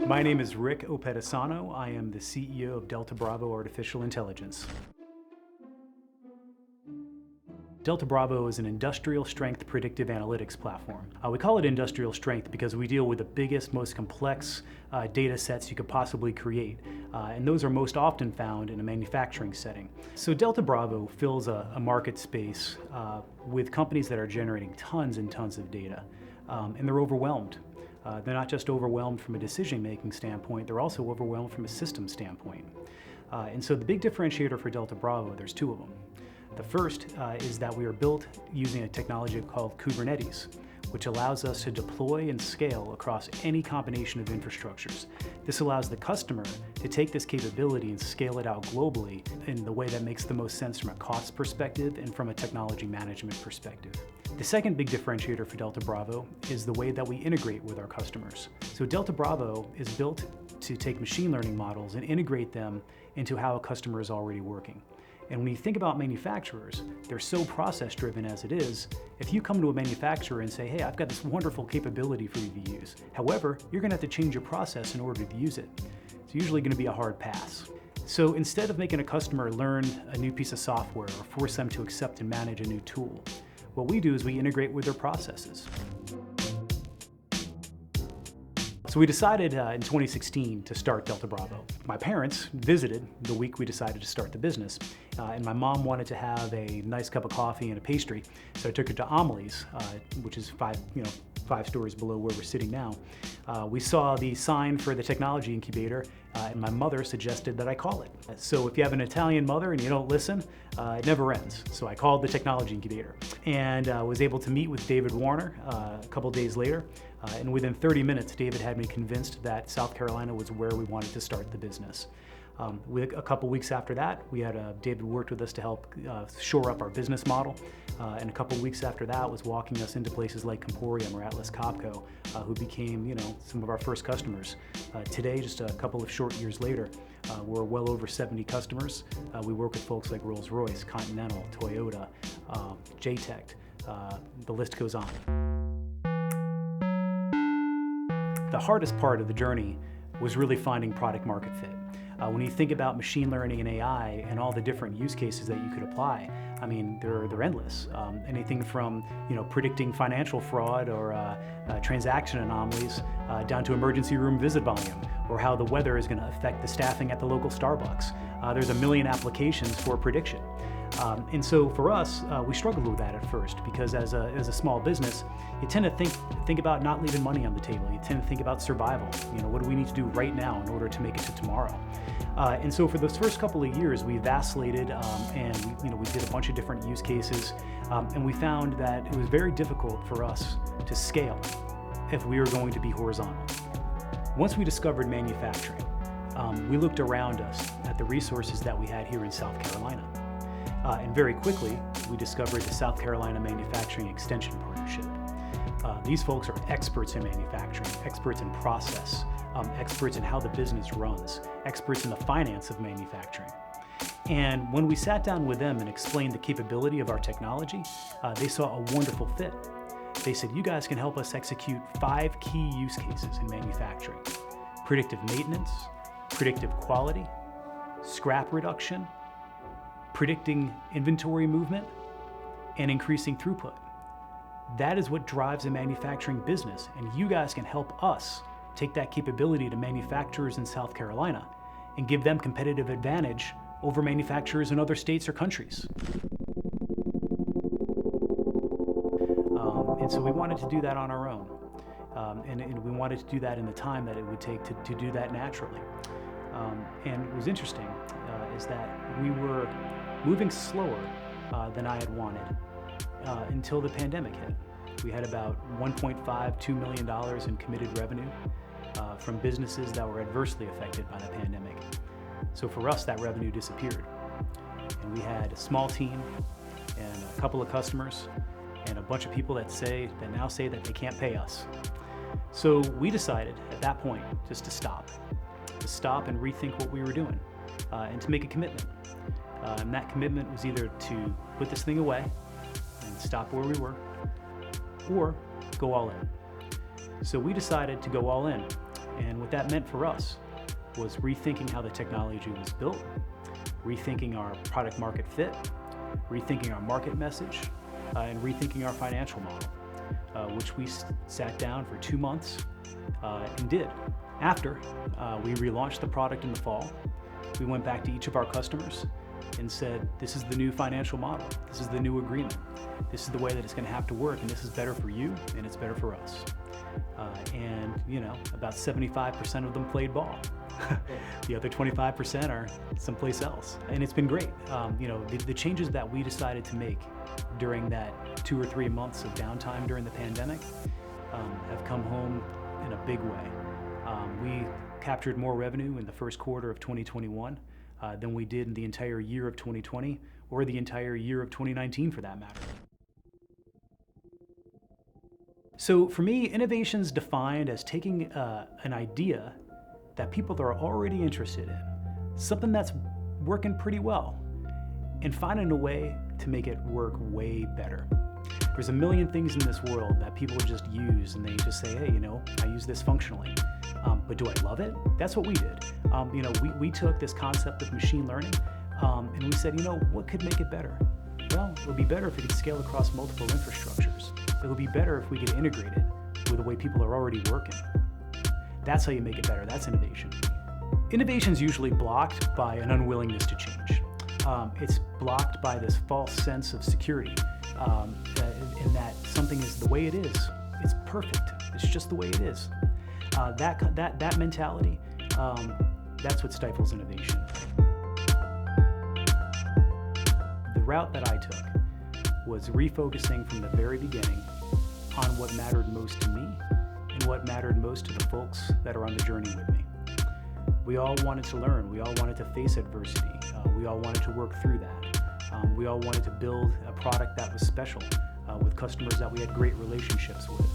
My name is Rick Oppedisano. I am the CEO of Delta Bravo Artificial Intelligence. Delta Bravo is an industrial strength predictive analytics platform. We call it industrial strength because we deal with the biggest, most complex data sets you could possibly create. And those are most often found in a manufacturing setting. So Delta Bravo fills a market space with companies that are generating tons and tons of data. And they're overwhelmed. They're not just overwhelmed from a decision-making standpoint, they're also overwhelmed from a system standpoint. And so the big differentiator for Delta Bravo, there's two of them. The first is that we are built using a technology called Kubernetes, which allows us to deploy and scale across any combination of infrastructures. This allows the customer to take this capability and scale it out globally in the way that makes the most sense from a cost perspective and from a technology management perspective. The second big differentiator for Delta Bravo is the way that we integrate with our customers. So Delta Bravo is built to take machine learning models and integrate them into how a customer is already working. And when you think about manufacturers, they're so process-driven as it is. If you come to a manufacturer and say, hey, I've got this wonderful capability for you to use. However, you're gonna have to change your process in order to use it. It's usually gonna be a hard pass. So instead of making a customer learn a new piece of software or force them to accept and manage a new tool, what we do is we integrate with their processes. So we decided in 2016 to start Delta Bravo. My parents visited the week we decided to start the business, and my mom wanted to have a nice cup of coffee and a pastry, so I took her to Amelie's, which is five stories below where we're sitting now. We saw the sign for the technology incubator, and my mother suggested that I call it. So if you have an Italian mother and you don't listen, it never ends. So I called the technology incubator and was able to meet with David Warner a couple days later. And within 30 minutes, David had me convinced that South Carolina was where we wanted to start the business. A couple weeks after that, David worked with us to help shore up our business model. And a couple weeks after that was walking us into places like Comporium or Atlas Copco, who became some of our first customers. Today, just a couple of short years later, we're well over 70 customers. We work with folks like Rolls-Royce, Continental, Toyota, JTEC, the list goes on. The hardest part of the journey was really finding product market fit. When you think about machine learning and AI and all the different use cases that you could apply, I mean, they're endless. Anything from predicting financial fraud or transaction anomalies down to emergency room visit volume, or how the weather is going to affect the staffing at the local Starbucks. There's a million applications for prediction. And so for us, we struggled with that at first because as a small business, you tend to think about not leaving money on the table. You tend to think about survival. What do we need to do right now in order to make it to tomorrow? And so for those first couple of years, we vacillated and we did a bunch of different use cases, and we found that it was very difficult for us to scale if we were going to be horizontal. Once we discovered manufacturing, we looked around us at the resources that we had here in South Carolina. And very quickly, we discovered the South Carolina Manufacturing Extension Partnership. These folks are experts in manufacturing, experts in process, experts in how the business runs, experts in the finance of manufacturing. And when we sat down with them and explained the capability of our technology, they saw a wonderful fit. They said, you guys can help us execute 5 key use cases in manufacturing: predictive maintenance, predictive quality, scrap reduction, predicting inventory movement, and increasing throughput. That is what drives a manufacturing business, and you guys can help us take that capability to manufacturers in South Carolina and give them competitive advantage over manufacturers in other states or countries. And so we wanted to do that on our own. And we wanted to do that in the time that it would take to do that naturally. And what was interesting is that we were moving slower than I had wanted until the pandemic hit. We had about $1.52 million in committed revenue from businesses that were adversely affected by the pandemic. So for us, that revenue disappeared. And we had a small team and a couple of customers and a bunch of people that now say that they can't pay us. So we decided at that point just to stop and rethink what we were doing and to make a commitment. And that commitment was either to put this thing away and stop where we were, or go all in. So we decided to go all in. And what that meant for us was rethinking how the technology was built, rethinking our product market fit, rethinking our market message, and rethinking our financial model, which we sat down for 2 months and did. After we relaunched the product in the fall, we went back to each of our customers and said, this is the new financial model, this is the new agreement, this is the way that it's going to have to work, and this is better for you and it's better for us. And about 75% of them played ball. The other 25% are someplace else, and it's been great. The changes that we decided to make during that 2 or 3 months of downtime during the pandemic have come home in a big way. We captured more revenue in the first quarter of 2021 than we did in the entire year of 2020 or the entire year of 2019 for that matter. So for me, innovation's defined as taking an idea that people are already interested in, something that's working pretty well, and finding a way to make it work way better. There's a million things in this world that people just use and they just say, hey, I use this functionally. But do I love it? That's what we did. We took this concept of machine learning and we said, what could make it better? Well, it would be better if it could scale across multiple infrastructures. It would be better if we could integrate it with the way people are already working. That's how you make it better. That's innovation. Innovation's usually blocked by an unwillingness to change. It's blocked by this false sense of security in that something is the way it is. It's perfect. It's just the way it is. That mentality, that's what stifles innovation. The route that I took was refocusing from the very beginning on what mattered most to me and what mattered most to the folks that are on the journey with me. We all wanted to learn. We all wanted to face adversity. We all wanted to work through that. We all wanted to build a product that was special with customers that we had great relationships with.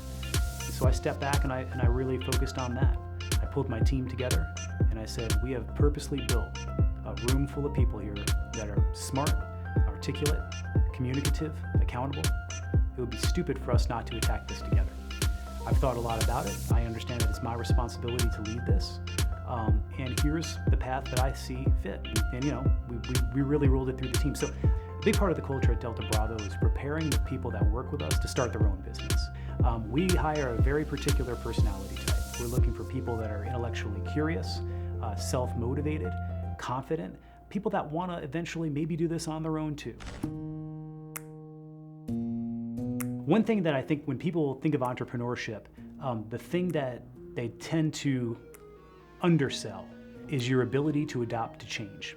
And so I stepped back and I really focused on that. I pulled my team together and I said, we have purposely built a room full of people here that are smart, articulate, communicative, accountable. It would be stupid for us not to attack this together. I've thought a lot about it. I understand that it's my responsibility to lead this. And here's the path that I see fit. And we really rolled it through the team. So a big part of the culture at Delta Bravo is preparing the people that work with us to start their own business. We hire a very particular personality type. We're looking for people that are intellectually curious, self-motivated, confident, people that want to eventually maybe do this on their own too. One thing that I think when people think of entrepreneurship, the thing that they tend to undersell is your ability to adapt to change,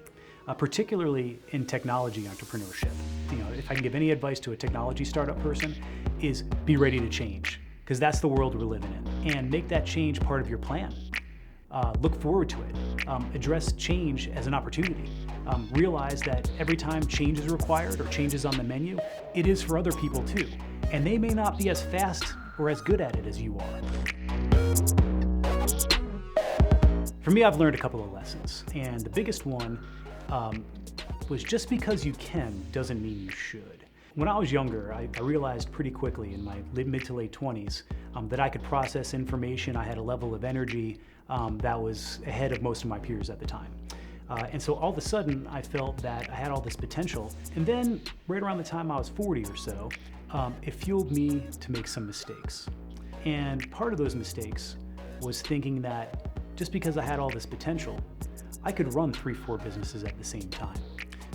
particularly in technology entrepreneurship. If I can give any advice to a technology startup person, is be ready to change, because that's the world we're living in, and make that change part of your plan. Look forward to it. Address change as an opportunity. Realize that every time change is required or change is on the menu, it is for other people too, and they may not be as fast or as good at it as you are. For me, I've learned a couple of lessons, and the biggest one was just because you can doesn't mean you should. When I was younger, I realized pretty quickly in my mid to late 20s that I could process information. I had a level of energy that was ahead of most of my peers at the time. And so all of a sudden, I felt that I had all this potential. And then right around the time I was 40 or so, it fueled me to make some mistakes. And part of those mistakes was thinking that just because I had all this potential, I could run 3-4 businesses at the same time.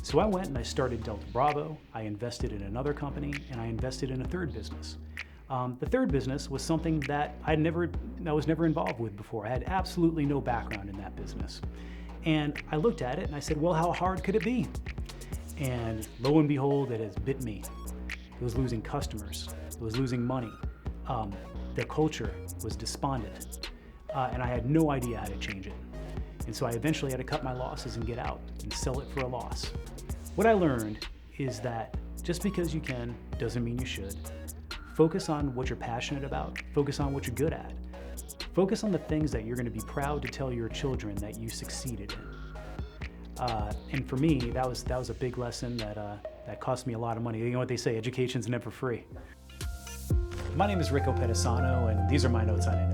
So I went and I started Delta Bravo, I invested in another company, and I invested in a third business. The third business was something that I was never involved with before. I had absolutely no background in that business. And I looked at it and I said, well, how hard could it be? And lo and behold, it has bit me. It was losing customers, it was losing money. The culture was despondent, and I had no idea how to change it. And so I eventually had to cut my losses and get out and sell it for a loss. What I learned is that just because you can doesn't mean you should. Focus on what you're passionate about. Focus on what you're good at. Focus on the things that you're going to be proud to tell your children that you succeeded in. And for me, that was a big lesson that cost me a lot of money. You know what they say, education's never free. My name is Rick Oppedisano, and these are my notes on innovation.